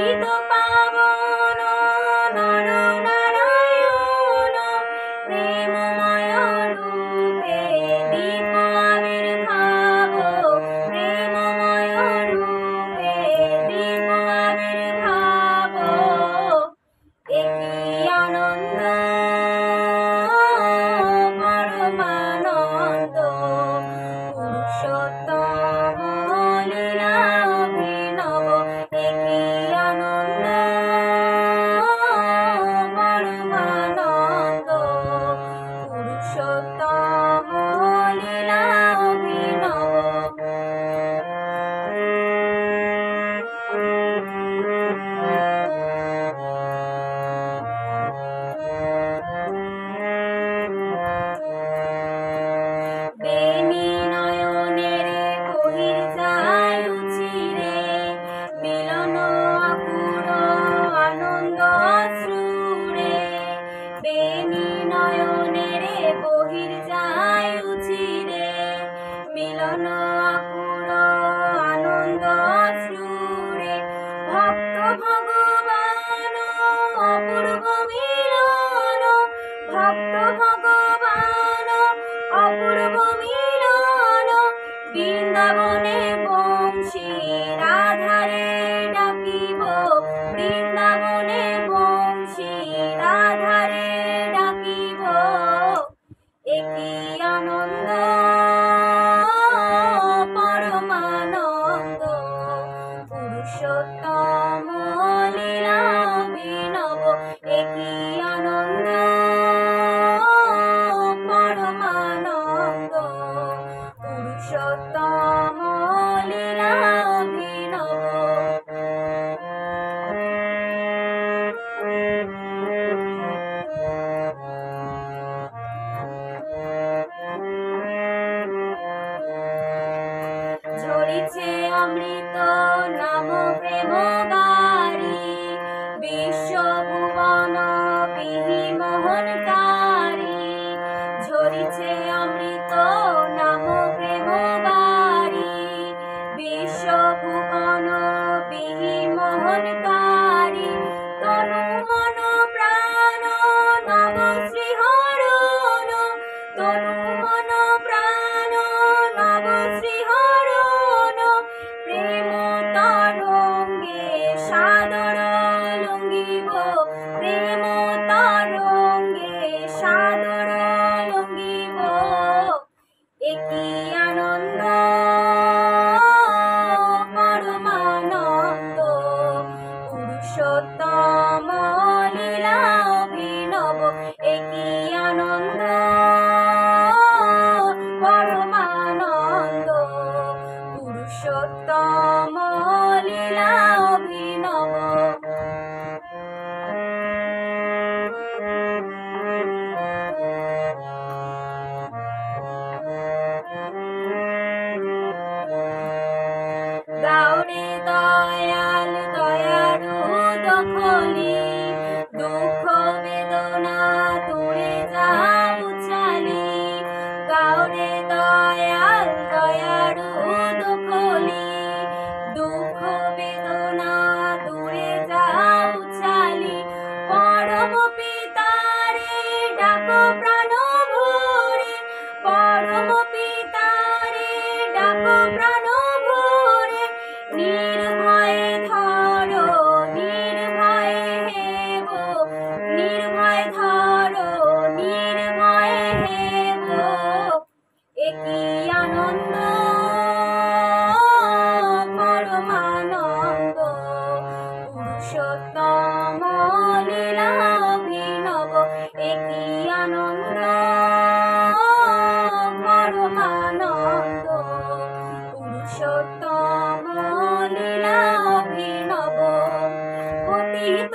পতিত পাবন নর নারায়ণ প্রেমময় রূপে দীপ আবির্ভাব প্রেমময় রূপে দীপ আবির্ভাব একই আনন্দ পরমানন্দ পুরুষোত্তম লীলা অভিনব একই আনন্দ পরমানন্দ পুরুষোত্তম লীলা অভিনব। বেনি নয়নের বহির যায় রুচিরে মিলন আকুল আনন্দ অশ্রুরে বেনি নয়নের বহির যায় রুচিরে মিলন আকুল আনন্দ অশ্রুরে ভক্ত ভগবান অপূর্ব মিলন ভক্ত ভগবান অপূর্ব মিলন বৃন্দাবনে বংশী রাধারে ডাকিব বৃন্দাবনে বংশী রাধারে ডাকিব একই আনন্দ পরমানন্দ পুরুষোত্তম লীলা অভিনব একই আনন্দ পরমানন্দ পুরুষোত্তম লীলা অভিনব। ঝরিছে অমৃত নাম প্রেম বারি বিশ্বভুবন বিহি মোহনকারী ঝরিছে অমৃত নাম প্রেম বারি বিশ্বভুবন বিহি মোহনকারী তনু মন প্রাণ নব শ্রীহরণ তনু মন প্রাণ নব শ্রীহরণ প্রেম তরঙ্গে সাদর লঙ্ঘিব প্রেম তরঙ্গে সাদর লঙ্ঘিব একই আনন্দ পরমানন্দ পুরুষোত্তম লীলা অভিনব একই আনন্দ পরমানন্দ পুরুষোত্তম লীলা অভিনব। গাওরে দয়াল দয়ালু দখলি দুঃখ বেদনা দূরে যা উচালি গাওরে দয়াল দয়ালু দখলি দুঃখ বেদনা দূরে যা উচালি পরম পিতারে ডাক প্রাণ ভরে পরম পিতারে ডাক প্রাণ ভরে নির্ভয়ে ধরো নির্ভয়ে হেব নির্ভয়ে ধরো নির্ভয়ে হেব একই আনন্দ পরমানন্দ পুরুষোত্তম লীলা অভিনব একই আনন্দ পরমানন্দ পুরুষোত্তম লীলা অভিনব পতিত